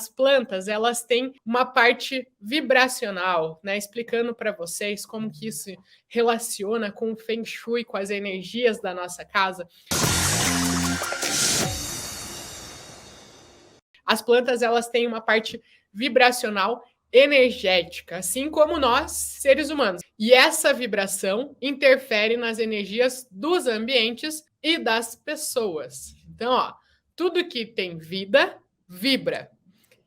as plantas, elas têm uma parte vibracional, né? Explicando para vocês como que isso relaciona com o Feng Shui, com as energias da nossa casa. As plantas, elas têm uma parte vibracional energética, assim como nós, seres humanos. E essa vibração interfere nas energias dos ambientes e das pessoas. Então, ó, tudo que tem vida vibra.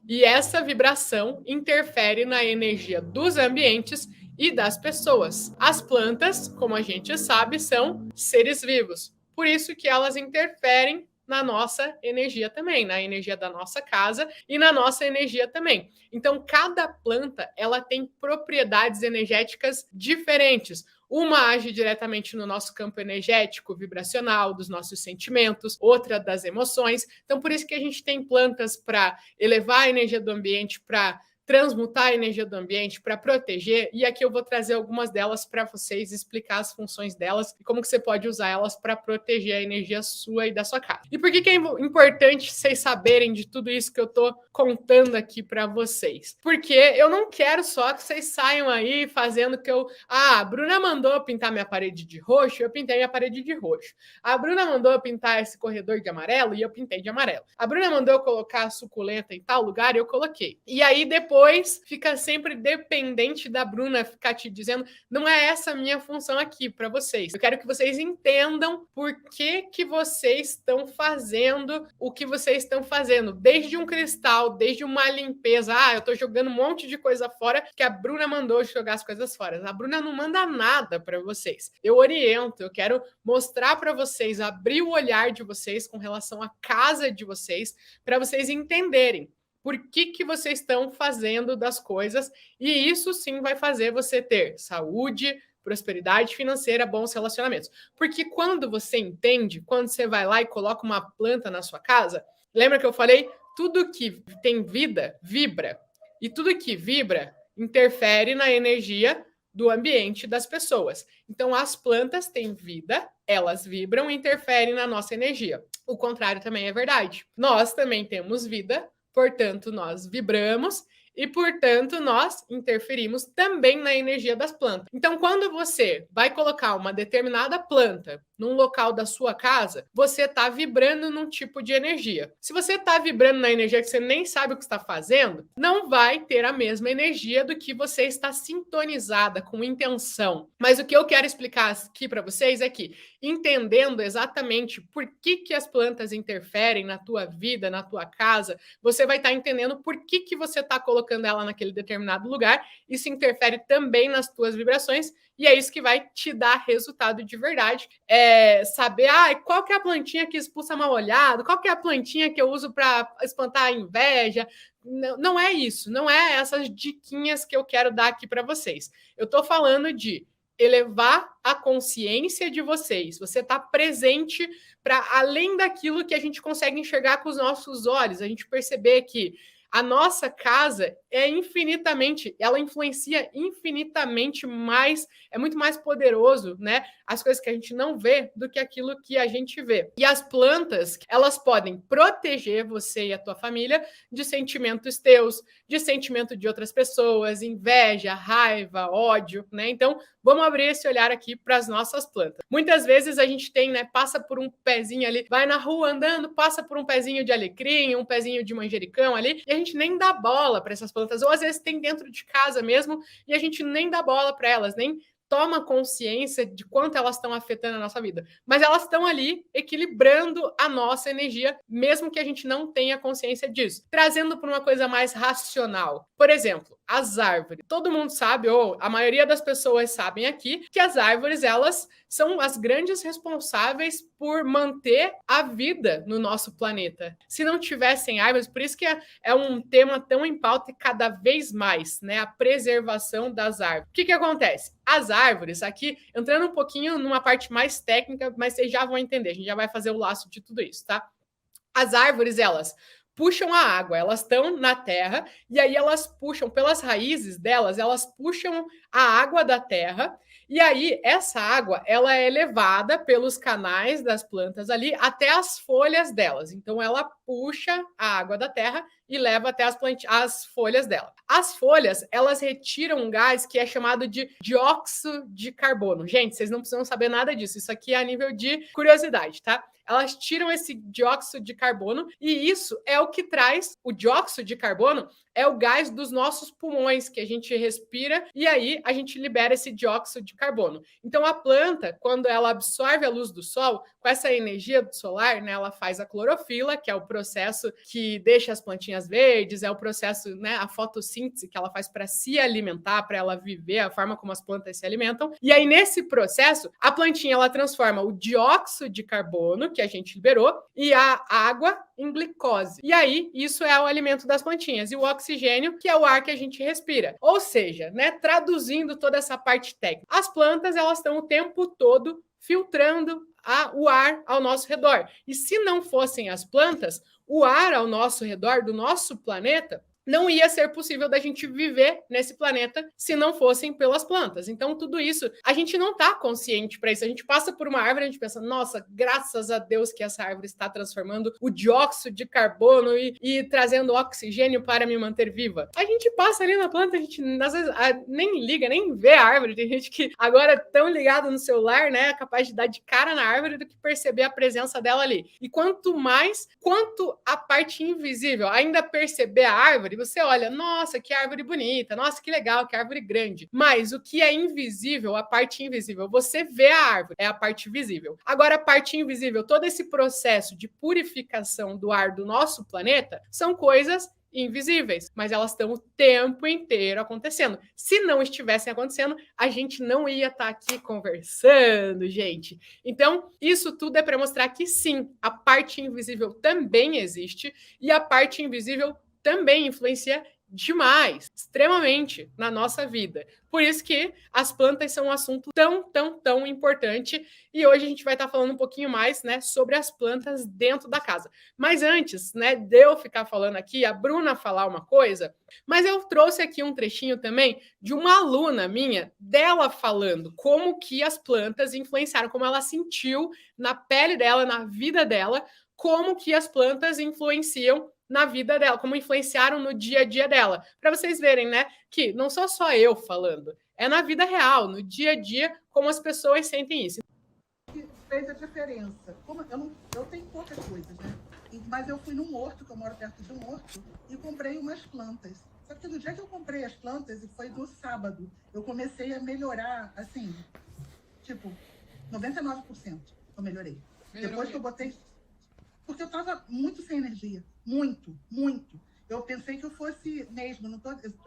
E essa vibração interfere na energia dos ambientes e das pessoas. As plantas, como a gente sabe, são seres vivos. Por isso que elas interferem na nossa energia também, na energia da nossa casa e na nossa energia também. Então, cada planta, ela tem propriedades energéticas diferentes. Uma age diretamente no nosso campo energético, vibracional, dos nossos sentimentos, outra das emoções. Então, por isso que a gente tem plantas para elevar a energia do ambiente, para transmutar a energia do ambiente, para proteger, e aqui eu vou trazer algumas delas para vocês, explicar as funções delas e como que você pode usar elas para proteger a energia sua e da sua casa. E por que é importante vocês saberem de tudo isso que eu tô contando aqui para vocês? Porque eu não quero só que vocês saiam aí fazendo que a Bruna mandou pintar minha parede de roxo, eu pintei minha parede de roxo. A Bruna mandou eu pintar esse corredor de amarelo e eu pintei de amarelo. A Bruna mandou eu colocar a suculenta em tal lugar e eu coloquei. E aí depois fica sempre dependente da Bruna ficar te dizendo, não é essa a minha função aqui para vocês. Eu quero que vocês entendam por que vocês estão fazendo o que vocês estão fazendo. Desde um cristal, desde uma limpeza. Eu tô jogando um monte de coisa fora que a Bruna mandou jogar as coisas fora. A Bruna não manda nada para vocês. Eu oriento, eu quero mostrar para vocês, abrir o olhar de vocês com relação à casa de vocês, para vocês entenderem por que vocês estão fazendo das coisas, e isso sim vai fazer você ter saúde, prosperidade financeira, bons relacionamentos. Porque quando você entende, quando você vai lá e coloca uma planta na sua casa, lembra que eu falei? Tudo que tem vida, vibra. E tudo que vibra interfere na energia do ambiente das pessoas. Então, as plantas têm vida, elas vibram e interferem na nossa energia. O contrário também é verdade. Nós também temos vida, portanto, nós vibramos e, portanto, nós interferimos também na energia das plantas. Então, quando você vai colocar uma determinada planta num local da sua casa, você está vibrando num tipo de energia. Se você está vibrando na energia que você nem sabe o que está fazendo, não vai ter a mesma energia do que você está sintonizada com intenção. Mas o que eu quero explicar aqui para vocês é que, entendendo exatamente por que as plantas interferem na tua vida, na tua casa, você vai estar entendendo por que você está colocando ela naquele determinado lugar. Isso interfere também nas tuas vibrações e é isso que vai te dar resultado de verdade. Saber qual que é a plantinha que expulsa mal-olhado, qual que é a plantinha que eu uso para espantar a inveja. Não é isso, não é essas diquinhas que eu quero dar aqui para vocês. Eu estou falando de elevar a consciência de vocês. Você está presente para além daquilo que a gente consegue enxergar com os nossos olhos. A gente perceber que a nossa casa ela influencia infinitamente mais, é muito mais poderoso, né? As coisas que a gente não vê do que aquilo que a gente vê. E as plantas, elas podem proteger você e a tua família de sentimentos teus, de sentimento de outras pessoas, inveja, raiva, ódio, né? Então, vamos abrir esse olhar aqui para as nossas plantas. Muitas vezes a gente tem, né, passa por um pezinho ali, vai na rua andando, passa por um pezinho de alecrim, um pezinho de manjericão ali, e a gente nem dá bola para essas plantas, ou às vezes tem dentro de casa mesmo, e a gente nem dá bola para elas, nem toma consciência de quanto elas estão afetando a nossa vida. Mas elas estão ali equilibrando a nossa energia, mesmo que a gente não tenha consciência disso. Trazendo para uma coisa mais racional. Por exemplo, as árvores. Todo mundo sabe, ou a maioria das pessoas sabem aqui, que as árvores, elas são as grandes responsáveis por manter a vida no nosso planeta. Se não tivessem árvores, por isso que é um tema tão em pauta e cada vez mais, né? A preservação das árvores. O que acontece? As árvores, aqui, entrando um pouquinho numa parte mais técnica, mas vocês já vão entender, a gente já vai fazer o laço de tudo isso, tá? As árvores, elas puxam a água, elas estão na terra, e aí elas puxam, pelas raízes delas, elas puxam a água da terra, e aí essa água, ela é levada pelos canais das plantas ali até as folhas delas. Então ela puxa a água da terra e leva até as folhas dela. As folhas, elas retiram um gás que é chamado de dióxido de carbono. Gente, vocês não precisam saber nada disso. Isso aqui é a nível de curiosidade, tá? Elas tiram esse dióxido de carbono e isso é o que traz o dióxido de carbono, é o gás dos nossos pulmões que a gente respira e aí a gente libera esse dióxido de carbono. Então a planta, quando ela absorve a luz do sol, com essa energia solar, né, ela faz a clorofila, que é o processo que deixa as plantinhas verdes, é o processo, né, a fotossíntese que ela faz para se alimentar, para ela viver, a forma como as plantas se alimentam. E aí nesse processo, a plantinha ela transforma o dióxido de carbono que a gente liberou e a água em glicose. E aí, isso é o alimento das plantinhas. E o oxigênio, que é o ar que a gente respira. Ou seja, né, traduzindo toda essa parte técnica, as plantas elas estão o tempo todo filtrando o ar ao nosso redor. E se não fossem as plantas, o ar ao nosso redor do nosso planeta não ia ser possível da gente viver nesse planeta se não fossem pelas plantas. Então, tudo isso, a gente não está consciente para isso. A gente passa por uma árvore e a gente pensa, nossa, graças a Deus que essa árvore está transformando o dióxido de carbono e trazendo oxigênio para me manter viva. A gente passa ali na planta, a gente às vezes nem liga, nem vê a árvore. Tem gente que agora é tão ligado no celular, né, é capaz de dar de cara na árvore do que perceber a presença dela ali. E quanto a parte invisível ainda perceber a árvore, você olha, nossa, que árvore bonita, nossa, que legal, que árvore grande. Mas o que é invisível, a parte invisível, você vê a árvore, é a parte visível. Agora, a parte invisível, todo esse processo de purificação do ar do nosso planeta, são coisas invisíveis, mas elas estão o tempo inteiro acontecendo. Se não estivessem acontecendo, a gente não ia estar aqui conversando, gente. Então, isso tudo é para mostrar que sim, a parte invisível também existe e a parte invisível também influencia demais, extremamente na nossa vida. Por isso que as plantas são um assunto tão importante e hoje a gente vai estar falando um pouquinho mais, né, sobre as plantas dentro da casa. Mas antes, né, de eu ficar falando aqui, a Bruna falar uma coisa, mas eu trouxe aqui um trechinho também de uma aluna minha, dela falando como que as plantas influenciaram, como ela sentiu na pele dela, na vida dela, como que as plantas influenciam na vida dela, como influenciaram no dia a dia dela. Para vocês verem, né, que não sou só eu falando, é na vida real, no dia a dia, como as pessoas sentem isso. Fez a diferença. Como eu tenho poucas coisas, né? Mas eu fui num horto, que eu moro perto de um horto, e comprei umas plantas. Só que no dia que eu comprei as plantas, e foi no sábado, eu comecei a melhorar, assim, tipo, 99% eu melhorei. Depois que eu botei... Porque eu tava muito sem energia. Muito. Eu pensei que eu fosse mesmo, eu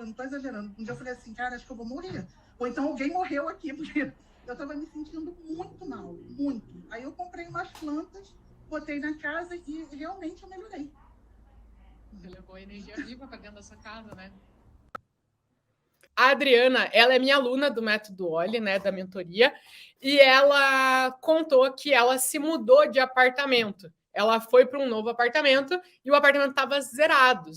não tô exagerando. Um dia eu falei assim, cara, acho que eu vou morrer. Ou então alguém morreu aqui, porque eu tava me sentindo muito mal, muito. Aí eu comprei umas plantas, botei na casa e realmente eu melhorei. Você levou energia viva para dentro da sua casa, né? A Adriana, ela é minha aluna do Método Oli, né, da mentoria, e ela contou que ela se mudou de apartamento. Ela foi para um novo apartamento e o apartamento estava zerado.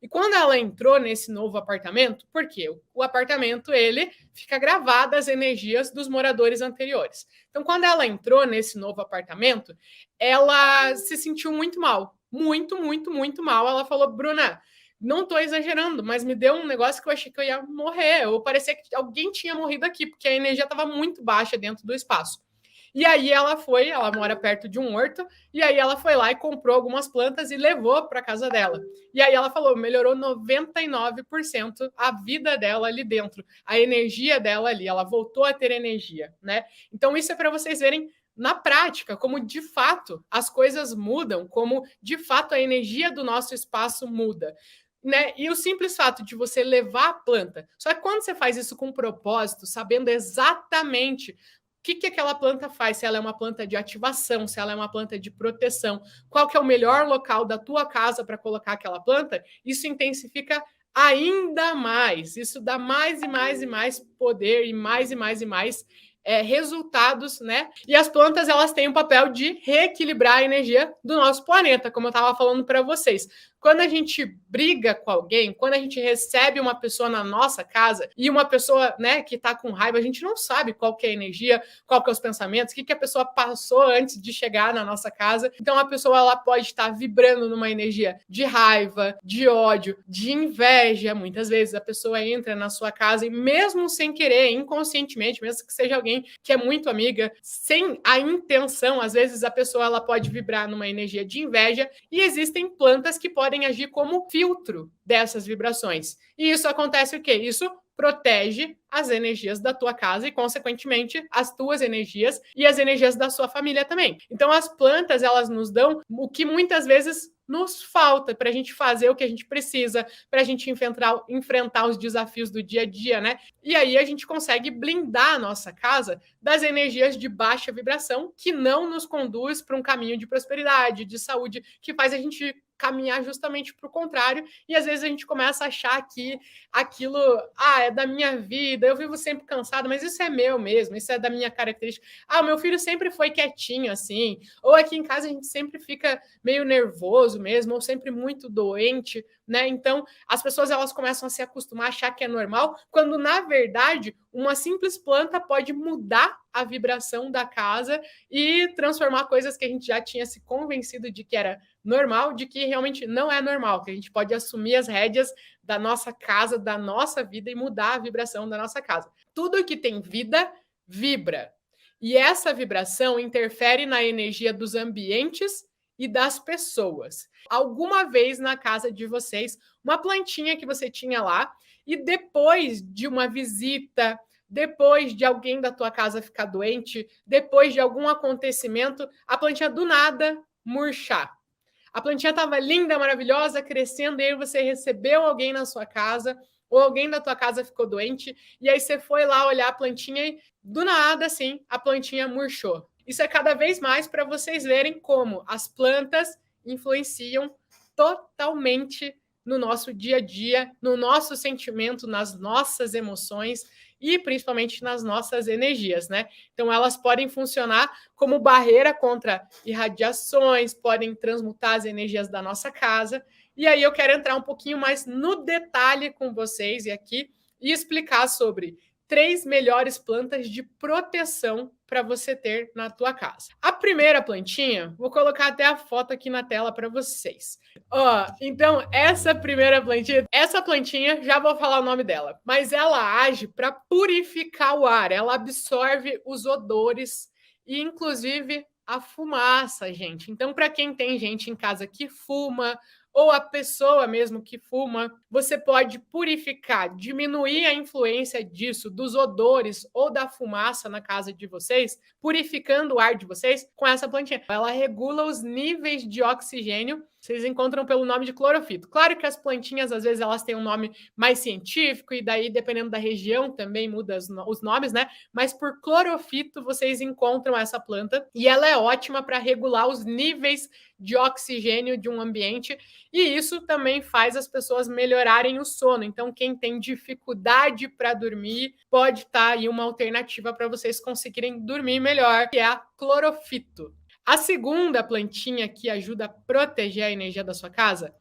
E quando ela entrou nesse novo apartamento, por quê? O apartamento, ele fica gravado as energias dos moradores anteriores. Então, quando ela entrou nesse novo apartamento, ela se sentiu muito mal. Muito mal. Ela falou, Bruna, não estou exagerando, mas me deu um negócio que eu achei que eu ia morrer. Ou parecia que alguém tinha morrido aqui, porque a energia estava muito baixa dentro do espaço. E aí ela mora perto de um horto, e aí ela foi lá e comprou algumas plantas e levou para casa dela. E aí ela falou, melhorou 99% a vida dela ali dentro, a energia dela ali, ela voltou a ter energia, né? Então isso é para vocês verem na prática, como de fato as coisas mudam, como de fato a energia do nosso espaço muda. Né? E o simples fato de você levar a planta. Só que quando você faz isso com propósito, sabendo exatamente o que aquela planta faz, se ela é uma planta de ativação, se ela é uma planta de proteção, qual que é o melhor local da tua casa para colocar aquela planta, isso intensifica ainda mais. Isso dá mais e mais poder e mais resultados, né? E as plantas, elas têm o papel de reequilibrar a energia do nosso planeta, como eu estava falando para vocês. quando a gente briga com alguém, quando a gente recebe uma pessoa na nossa casa e uma pessoa, né, que tá com raiva, a gente não sabe qual que é a energia, qual que é os pensamentos, o que a pessoa passou antes de chegar na nossa casa. Então a pessoa ela pode estar vibrando numa energia de raiva, de ódio, de inveja. Muitas vezes a pessoa entra na sua casa e mesmo sem querer, inconscientemente, mesmo que seja alguém que é muito amiga, sem a intenção, às vezes a pessoa ela pode vibrar numa energia de inveja e existem plantas que podem agir como filtro dessas vibrações. E isso acontece o quê? Isso protege as energias da tua casa e, consequentemente, as tuas energias e as energias da sua família também. Então, as plantas, elas nos dão o que muitas vezes nos falta para a gente fazer o que a gente precisa, para a gente enfrentar os desafios do dia a dia, né? E aí a gente consegue blindar a nossa casa das energias de baixa vibração que não nos conduz para um caminho de prosperidade, de saúde, que faz a gente caminhar justamente para o contrário, e às vezes a gente começa a achar que aquilo, é da minha vida, eu vivo sempre cansado, mas isso é meu mesmo, isso é da minha característica. O meu filho sempre foi quietinho assim, ou aqui em casa a gente sempre fica meio nervoso mesmo, ou sempre muito doente, né? Então, as pessoas elas começam a se acostumar a achar que é normal, quando na verdade uma simples planta pode mudar a vibração da casa e transformar coisas que a gente já tinha se convencido de que era normal, de que realmente não é normal, que a gente pode assumir as rédeas da nossa casa, da nossa vida e mudar a vibração da nossa casa. Tudo que tem vida vibra. E essa vibração interfere na energia dos ambientes e das pessoas. Alguma vez na casa de vocês, uma plantinha que você tinha lá, e depois de uma visita, depois de alguém da tua casa ficar doente, depois de algum acontecimento, a plantinha do nada murchar. A plantinha estava linda, maravilhosa, crescendo, e aí você recebeu alguém na sua casa, ou alguém da tua casa ficou doente, e aí você foi lá olhar a plantinha e, do nada, assim, a plantinha murchou. Isso é cada vez mais para vocês verem como as plantas influenciam totalmente no nosso dia a dia, no nosso sentimento, nas nossas emoções e principalmente nas nossas energias, né? Então, elas podem funcionar como barreira contra irradiações, podem transmutar as energias da nossa casa. E aí eu quero entrar um pouquinho mais no detalhe com vocês e explicar sobre 3 melhores plantas de proteção para você ter na tua casa. A primeira plantinha, vou colocar até a foto aqui na tela para vocês. Então essa primeira plantinha, essa plantinha, já vou falar o nome dela, mas ela age para purificar o ar, ela absorve os odores e inclusive a fumaça, gente. Então, para quem tem gente em casa que fuma, ou a pessoa mesmo que fuma, você pode purificar, diminuir a influência disso, dos odores ou da fumaça na casa de vocês, purificando o ar de vocês com essa plantinha. Ela regula os níveis de oxigênio, vocês encontram pelo nome de clorofito. Claro que as plantinhas, às vezes, elas têm um nome mais científico, e daí, dependendo da região, também muda os nomes, né? Mas por clorofito, vocês encontram essa planta, e ela é ótima para regular os níveis de oxigênio de um ambiente, e isso também faz as pessoas melhorarem o sono. Então, quem tem dificuldade para dormir, pode estar aí uma alternativa para vocês conseguirem dormir melhor, que é a clorofito. A segunda plantinha que ajuda a proteger a energia da sua casa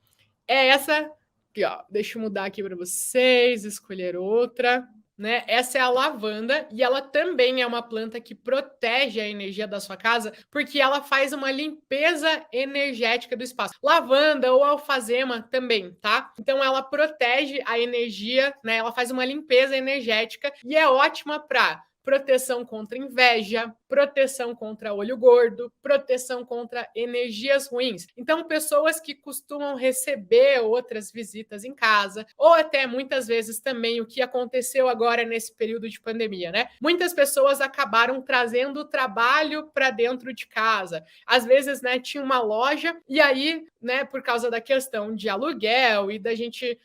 é essa aqui, ó. Deixa eu mudar aqui para vocês, escolher outra. Né? Essa é a lavanda, e ela também é uma planta que protege a energia da sua casa, porque ela faz uma limpeza energética do espaço. Lavanda ou alfazema também, tá? Então ela protege a energia, né? Ela faz uma limpeza energética e é ótima para proteção contra inveja, proteção contra olho gordo, proteção contra energias ruins. Então, pessoas que costumam receber outras visitas em casa, ou até muitas vezes também o que aconteceu agora nesse período de pandemia, né? Muitas pessoas acabaram trazendo o trabalho para dentro de casa. Às vezes, né, tinha uma loja e aí, né, por causa da questão de aluguel e da gente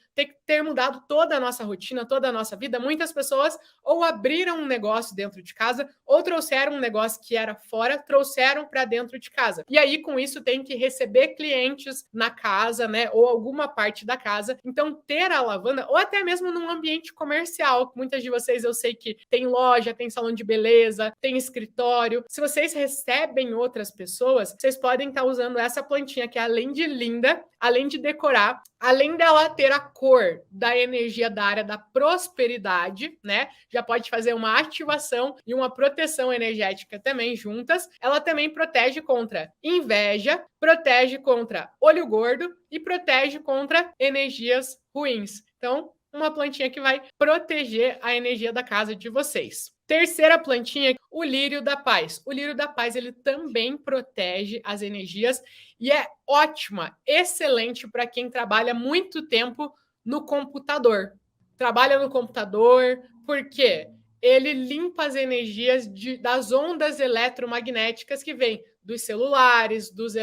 ter mudado toda a nossa rotina, toda a nossa vida, muitas pessoas ou abriram um negócio dentro de casa ou trouxeram um negócio que era fora, trouxeram para dentro de casa. E aí, com isso, tem que receber clientes na casa, né, ou alguma parte da casa. Então, ter a lavanda, ou até mesmo num ambiente comercial, muitas de vocês eu sei que tem loja, tem salão de beleza, tem escritório. Se vocês recebem outras pessoas, vocês podem estar usando essa plantinha que, além de linda, além de decorar, além dela ter a cor da energia da área da prosperidade, né? Já pode fazer uma ativação e uma proteção energética também juntas. Ela também protege contra inveja, protege contra olho gordo e protege contra energias ruins. Então, uma plantinha que vai proteger a energia da casa de vocês. Terceira plantinha, o lírio da paz. O lírio da paz, ele também protege as energias e é ótima, excelente para quem trabalha muito tempo no computador. Trabalha no computador, porque ele limpa as energias das ondas eletromagnéticas que vêm dos celulares, dos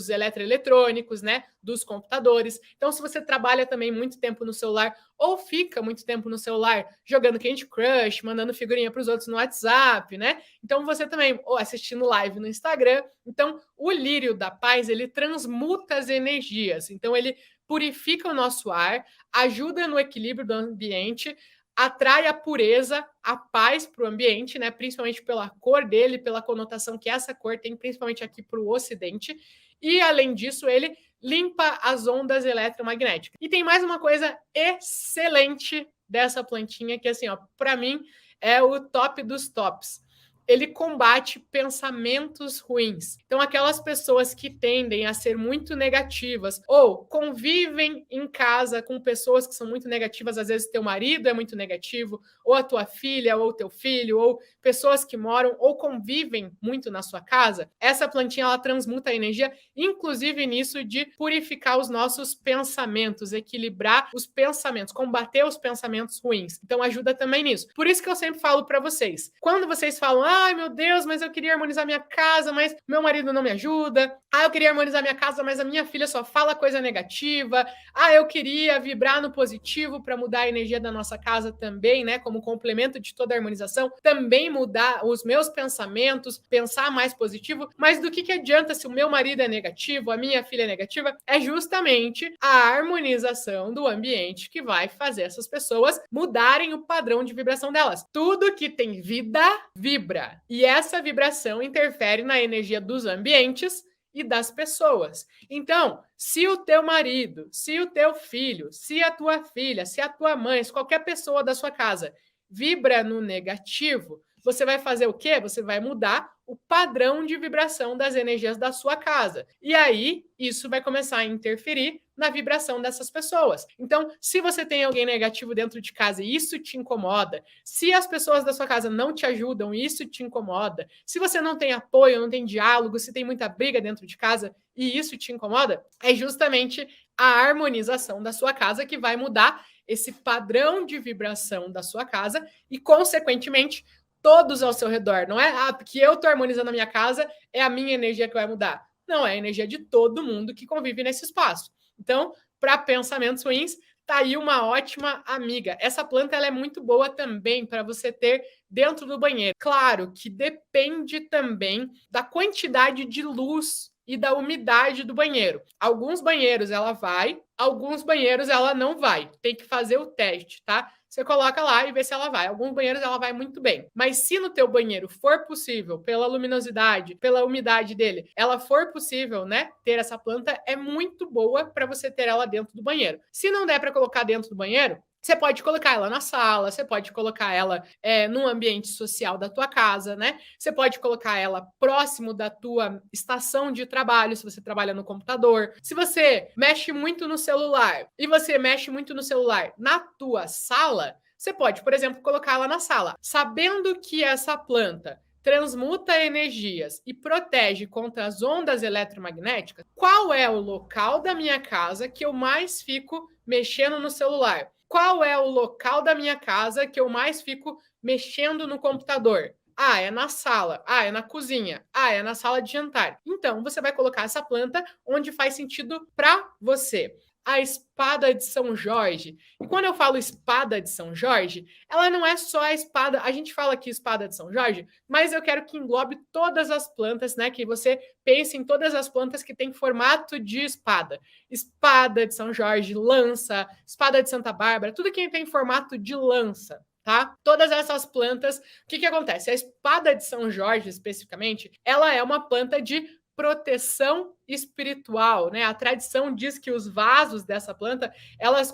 eletroeletrônicos, né? Dos computadores. Então, se você trabalha também muito tempo no celular ou fica muito tempo no celular jogando Candy Crush, mandando figurinha para os outros no WhatsApp, né? Então, você também, ou assistindo live no Instagram. Então, o lírio da paz, ele transmuta as energias. Então, ele purifica o nosso ar, ajuda no equilíbrio do ambiente, atrai a pureza, a paz para o ambiente, né? Principalmente pela cor dele, pela conotação que essa cor tem, principalmente aqui para o Ocidente. E, além disso, ele limpa as ondas eletromagnéticas. E tem mais uma coisa excelente dessa plantinha, que, assim, ó, para mim, é o top dos tops. Ele combate pensamentos ruins. Então, aquelas pessoas que tendem a ser muito negativas ou convivem em casa com pessoas que são muito negativas, às vezes teu marido é muito negativo, ou a tua filha, ou teu filho, ou pessoas que moram ou convivem muito na sua casa, essa plantinha, ela transmuta a energia, inclusive nisso de purificar os nossos pensamentos, equilibrar os pensamentos, combater os pensamentos ruins. Então, ajuda também nisso. Por isso que eu sempre falo para vocês, quando vocês falam, ai meu Deus, mas eu queria harmonizar minha casa, mas meu marido não me ajuda, eu queria harmonizar minha casa, mas a minha filha só fala coisa negativa, eu queria vibrar no positivo para mudar a energia da nossa casa também, né, como complemento de toda a harmonização, também mudar os meus pensamentos, pensar mais positivo, mas do que adianta se o meu marido é negativo, a minha filha é negativa? É justamente a harmonização do ambiente que vai fazer essas pessoas mudarem o padrão de vibração delas. Tudo que tem vida, vibra. E essa vibração interfere na energia dos ambientes e das pessoas. Então, se o teu marido, se o teu filho, se a tua filha, se a tua mãe, se qualquer pessoa da sua casa vibra no negativo, você vai fazer o quê? Você vai mudar o padrão de vibração das energias da sua casa. E aí, isso vai começar a interferir na vibração dessas pessoas. Então, se você tem alguém negativo dentro de casa e isso te incomoda, se as pessoas da sua casa não te ajudam e isso te incomoda, se você não tem apoio, não tem diálogo, se tem muita briga dentro de casa e isso te incomoda, é justamente a harmonização da sua casa que vai mudar esse padrão de vibração da sua casa e, consequentemente, todos ao seu redor. Não é, porque eu estou harmonizando a minha casa, é a minha energia que vai mudar. Não, é a energia de todo mundo que convive nesse espaço. Então, para pensamentos ruins, tá aí uma ótima amiga. Essa planta, ela é muito boa também para você ter dentro do banheiro. Claro que depende também da quantidade de luz e da umidade do banheiro. Alguns banheiros ela vai, alguns banheiros ela não vai. Tem que fazer o teste, tá? Você coloca lá e vê se ela vai. Alguns banheiros ela vai muito bem. Mas se no teu banheiro for possível, pela luminosidade, pela umidade dele, ela for possível, né, ter essa planta, é muito boa para você ter ela dentro do banheiro. Se não der para colocar dentro do banheiro, você pode colocar ela na sala, você pode colocar ela num ambiente social da tua casa, né? Você pode colocar ela próximo da tua estação de trabalho, se você trabalha no computador. Se você mexe muito no celular e você mexe muito no celular na tua sala, você pode, por exemplo, colocar ela na sala. Sabendo que essa planta transmuta energias e protege contra as ondas eletromagnéticas, qual é o local da minha casa que eu mais fico mexendo no celular? Qual é o local da minha casa que eu mais fico mexendo no computador? É na sala. É na cozinha. É na sala de jantar. Então, você vai colocar essa planta onde faz sentido para você. A espada de São Jorge. E quando eu falo espada de São Jorge, ela não é só a espada. A gente fala aqui espada de São Jorge, mas eu quero que englobe todas as plantas, né? Que você pense em todas as plantas que têm formato de espada. Espada de São Jorge, lança, espada de Santa Bárbara, tudo que tem formato de lança. Tá? Todas essas plantas, o que acontece? A espada de São Jorge, especificamente, ela é uma planta de proteção espiritual, né? A tradição diz que os vasos dessa planta, elas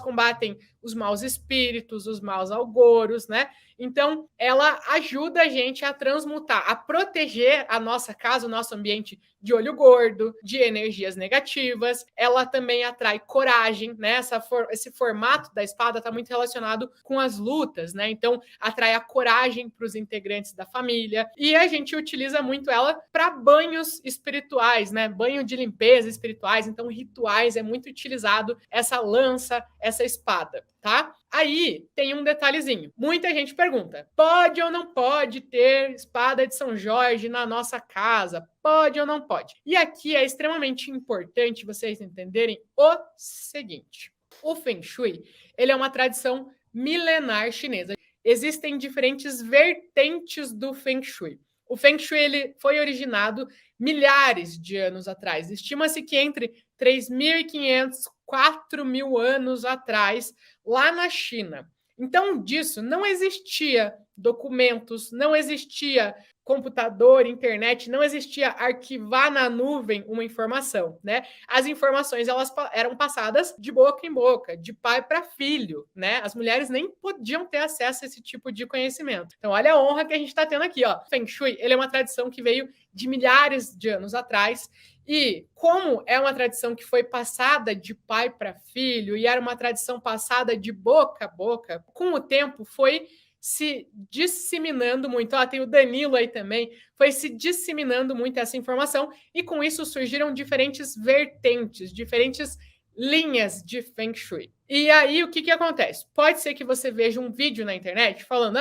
combatem os maus espíritos, os maus augouros, né? Então, ela ajuda a gente a transmutar, a proteger a nossa casa, o nosso ambiente de olho gordo, de energias negativas. Ela também atrai coragem, né? Esse formato da espada está muito relacionado com as lutas, né? Então, atrai a coragem para os integrantes da família. E a gente utiliza muito ela para banhos espirituais, né? Banho de limpeza espirituais. Então, rituais é muito utilizado essa lança, essa espada, tá? Aí tem um detalhezinho. Muita gente pergunta: pode ou não pode ter espada de São Jorge na nossa casa? Pode ou não pode? E aqui é extremamente importante vocês entenderem o seguinte: o Feng Shui, ele é uma tradição milenar chinesa. Existem diferentes vertentes do Feng Shui. O Feng Shui ele foi originado milhares de anos atrás. Estima-se que entre 3.500 4.000 anos atrás, lá na China. Então, disso não existia documentos, não existia computador, internet, não existia arquivar na nuvem uma informação, né? As informações elas eram passadas de boca em boca, de pai para filho, né? As mulheres nem podiam ter acesso a esse tipo de conhecimento. Então, olha a honra que a gente está tendo aqui, ó. Feng Shui, ele é uma tradição que veio de milhares de anos atrás. E como é uma tradição que foi passada de pai para filho e era uma tradição passada de boca a boca, com o tempo foi se disseminando muito. Tem o Danilo aí também. Foi se disseminando muito essa informação e com isso surgiram diferentes vertentes, diferentes linhas de Feng Shui. E aí o que acontece? Pode ser que você veja um vídeo na internet falando: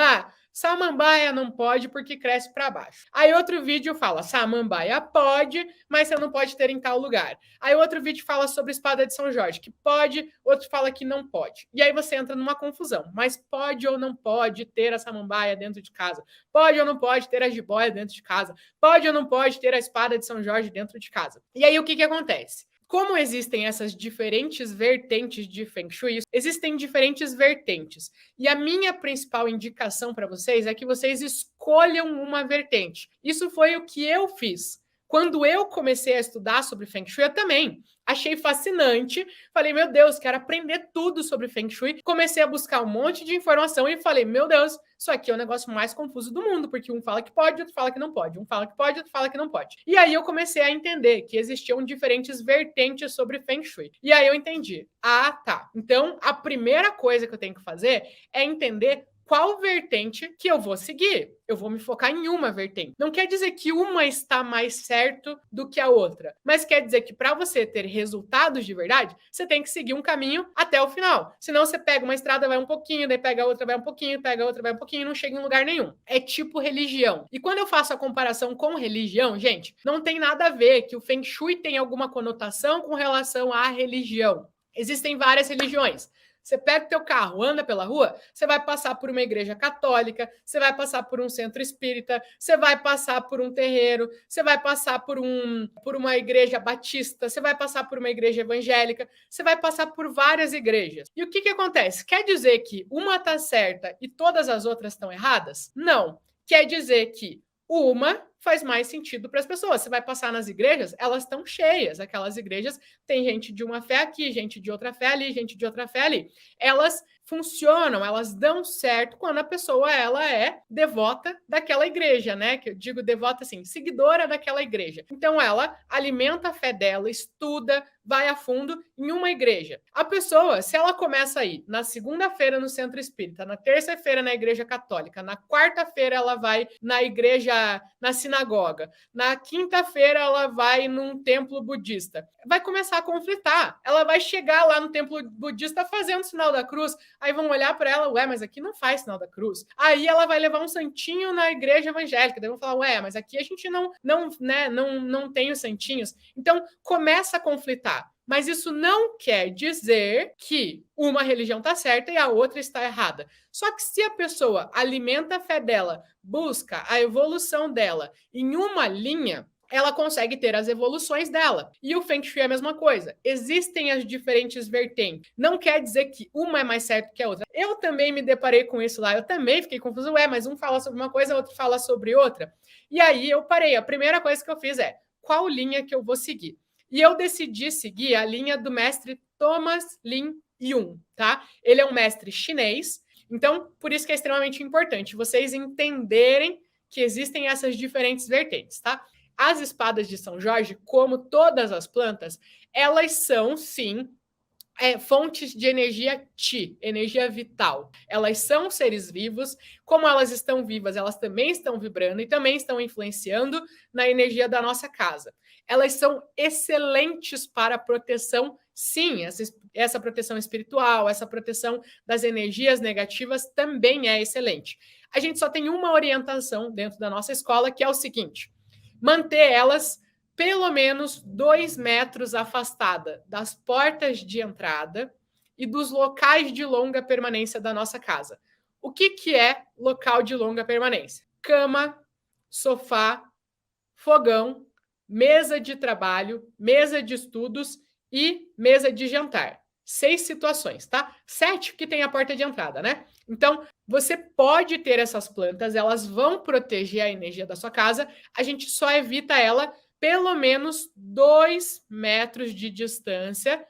samambaia não pode porque cresce para baixo. Aí outro vídeo fala: samambaia pode, mas você não pode ter em tal lugar. Aí outro vídeo fala sobre espada de São Jorge, que pode, outro fala que não pode. E aí você entra numa confusão. Mas pode ou não pode ter a samambaia dentro de casa? Pode ou não pode ter a jiboia dentro de casa? Pode ou não pode ter a espada de São Jorge dentro de casa? E aí o que acontece? Como existem essas diferentes vertentes de Feng Shui, existem diferentes vertentes. E a minha principal indicação para vocês é que vocês escolham uma vertente. Isso foi o que eu fiz. Quando eu comecei a estudar sobre Feng Shui, eu também achei fascinante. Falei, meu Deus, quero aprender tudo sobre Feng Shui. Comecei a buscar um monte de informação e falei, meu Deus, isso aqui é o negócio mais confuso do mundo, porque um fala que pode, outro fala que não pode. Um fala que pode, outro fala que não pode. E aí eu comecei a entender que existiam diferentes vertentes sobre Feng Shui. E aí eu entendi. Tá. Então, a primeira coisa que eu tenho que fazer é entender qual vertente que eu vou seguir. Eu vou me focar em uma vertente. Não quer dizer que uma está mais certo do que a outra, mas quer dizer que para você ter resultados de verdade, você tem que seguir um caminho até o final. Senão você pega uma estrada, vai um pouquinho, daí pega a outra, vai um pouquinho, pega a outra, vai um pouquinho e não chega em lugar nenhum. É tipo religião. E quando eu faço a comparação com religião, gente, não tem nada a ver que o Feng Shui tem alguma conotação com relação à religião. Existem várias religiões. Você pega o teu carro, anda pela rua, você vai passar por uma igreja católica, você vai passar por um centro espírita, você vai passar por um terreiro, você vai passar por uma igreja batista, você vai passar por uma igreja evangélica, você vai passar por várias igrejas. E o que acontece? Quer dizer que uma está certa e todas as outras estão erradas? Não. Quer dizer que uma faz mais sentido para as pessoas. Você vai passar nas igrejas, elas estão cheias. Aquelas igrejas tem gente de uma fé aqui, gente de outra fé ali, gente de outra fé ali. Elas funcionam, elas dão certo quando a pessoa ela é devota daquela igreja, né? Que eu digo devota assim, seguidora daquela igreja. Então ela alimenta a fé dela, estuda, vai a fundo em uma igreja. A pessoa, se ela começa a ir na segunda-feira no centro espírita, na terça-feira na igreja católica, na quarta-feira ela vai na igreja, na sinagoga, na quinta-feira ela vai num templo budista, vai começar a conflitar. Ela vai chegar lá no templo budista fazendo o sinal da cruz, aí vão olhar para ela, mas aqui não faz sinal da cruz. Aí ela vai levar um santinho na igreja evangélica, daí vão falar, mas aqui a gente não tem os santinhos. Então começa a conflitar. Mas isso não quer dizer que uma religião está certa e a outra está errada. Só que se a pessoa alimenta a fé dela, busca a evolução dela em uma linha, ela consegue ter as evoluções dela. E o Feng Shui é a mesma coisa. Existem as diferentes vertentes. Não quer dizer que uma é mais certa que a outra. Eu também me deparei com isso lá. Eu também fiquei confuso. Mas um fala sobre uma coisa, outro fala sobre outra. E aí eu parei. A primeira coisa que eu fiz é: qual linha que eu vou seguir. E eu decidi seguir a linha do mestre Thomas Lin Yun, tá? Ele é um mestre chinês, então por isso que é extremamente importante vocês entenderem que existem essas diferentes vertentes, tá? As espadas de São Jorge, como todas as plantas, elas são, sim, fontes de energia Qi, energia vital. Elas são seres vivos, como elas estão vivas, elas também estão vibrando e também estão influenciando na energia da nossa casa. Elas são excelentes para a proteção, sim, essa proteção espiritual, essa proteção das energias negativas também é excelente. A gente só tem uma orientação dentro da nossa escola, que é o seguinte: manter elas pelo menos 2 metros afastada das portas de entrada e dos locais de longa permanência da nossa casa. O que é local de longa permanência? Cama, sofá, fogão, mesa de trabalho, mesa de estudos e mesa de jantar. 6 situações, tá? 7 que tem a porta de entrada, né? Então, você pode ter essas plantas, elas vão proteger a energia da sua casa, a gente só evita ela pelo menos 2 metros de distância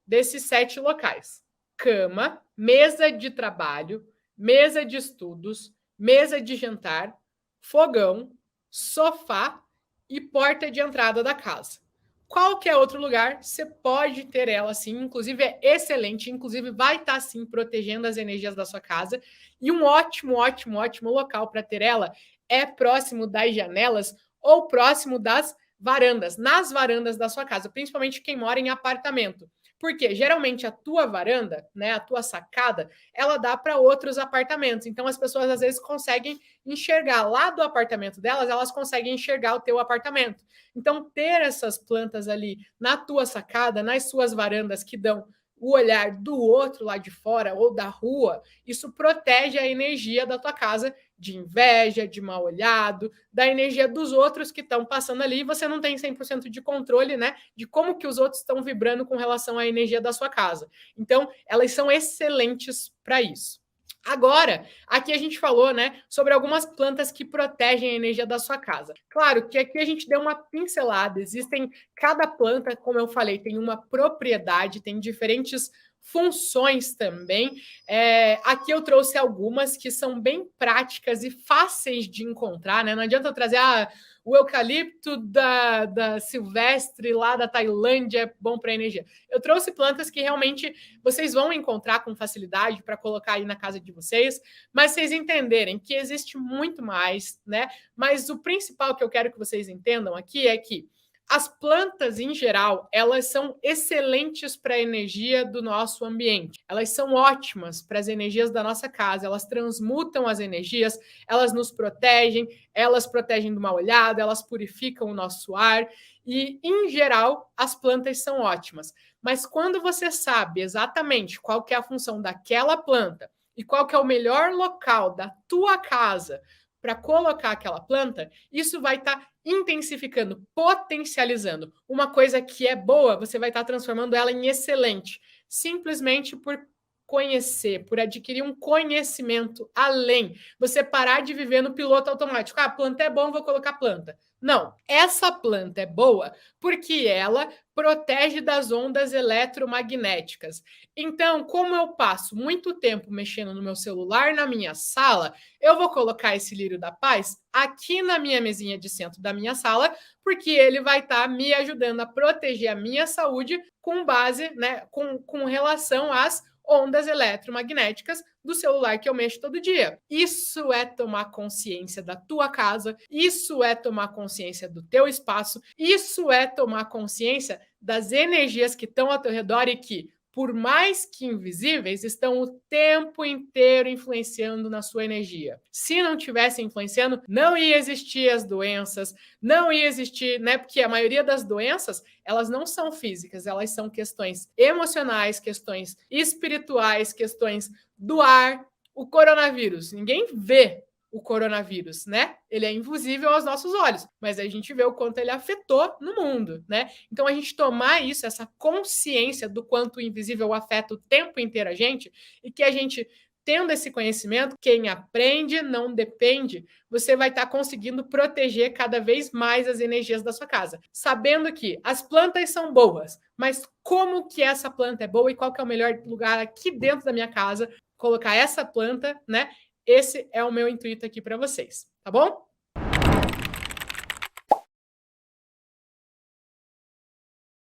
desses 7 locais. Cama, mesa de trabalho, mesa de estudos, mesa de jantar, fogão, sofá e porta de entrada da casa. Qualquer outro lugar, você pode ter ela sim, inclusive é excelente, inclusive vai estar sim protegendo as energias da sua casa. E um ótimo local para ter ela é próximo das janelas ou próximo das varandas, nas varandas da sua casa, principalmente quem mora em apartamento. Porque geralmente a tua varanda, né, a tua sacada, ela dá para outros apartamentos. Então as pessoas às vezes conseguem enxergar lá do apartamento delas, elas conseguem enxergar o teu apartamento. Então ter essas plantas ali na tua sacada, nas suas varandas que dão o olhar do outro lá de fora ou da rua, isso protege a energia da tua casa de inveja, de mal olhado, da energia dos outros que estão passando ali, e você não tem 100% de controle, né, de como que os outros estão vibrando com relação à energia da sua casa. Então, elas são excelentes para isso. Agora, aqui a gente falou, né, sobre algumas plantas que protegem a energia da sua casa. Claro que aqui a gente deu uma pincelada, cada planta, como eu falei, tem uma propriedade, tem diferentes funções também. Aqui eu trouxe algumas que são bem práticas e fáceis de encontrar, né? Não adianta eu trazer o eucalipto da silvestre lá da Tailândia é bom para energia. Eu trouxe plantas que realmente vocês vão encontrar com facilidade para colocar aí na casa de vocês, mas vocês entenderem que existe muito mais, né? Mas o principal que eu quero que vocês entendam aqui é que as plantas, em geral, elas são excelentes para a energia do nosso ambiente. Elas são ótimas para as energias da nossa casa, elas transmutam as energias, elas nos protegem, elas protegem do mal olhado, elas purificam o nosso ar e, em geral, as plantas são ótimas. Mas quando você sabe exatamente qual que é a função daquela planta e qual que é o melhor local da tua casa para colocar aquela planta, isso vai estar intensificando, potencializando. Uma coisa que é boa, você vai estar transformando ela em excelente, simplesmente por conhecer, por adquirir um conhecimento além. Você parar de viver no piloto automático. A planta é bom, vou colocar planta. Não, essa planta é boa porque ela protege das ondas eletromagnéticas. Então, como eu passo muito tempo mexendo no meu celular na minha sala, eu vou colocar esse lírio da paz aqui na minha mesinha de centro da minha sala, porque ele vai estar me ajudando a proteger a minha saúde com base, né, com relação às ondas eletromagnéticas do celular que eu mexo todo dia. Isso é tomar consciência da tua casa, isso é tomar consciência do teu espaço, isso é tomar consciência das energias que estão ao teu redor e que, por mais que invisíveis, estão o tempo inteiro influenciando na sua energia. Se não tivesse influenciando, não ia existir as doenças, não ia existir, né? Porque a maioria das doenças, elas não são físicas, elas são questões emocionais, questões espirituais, questões do ar. O coronavírus, ninguém vê o coronavírus, né? Ele é invisível aos nossos olhos, mas a gente vê o quanto ele afetou no mundo, né? Então a gente tomar isso, essa consciência do quanto o invisível afeta o tempo inteiro a gente, e que a gente tendo esse conhecimento, quem aprende não depende, você vai estar conseguindo proteger cada vez mais as energias da sua casa, sabendo que as plantas são boas, mas como que essa planta é boa e qual que é o melhor lugar aqui dentro da minha casa colocar essa planta, né? Esse é o meu intuito aqui para vocês, tá bom?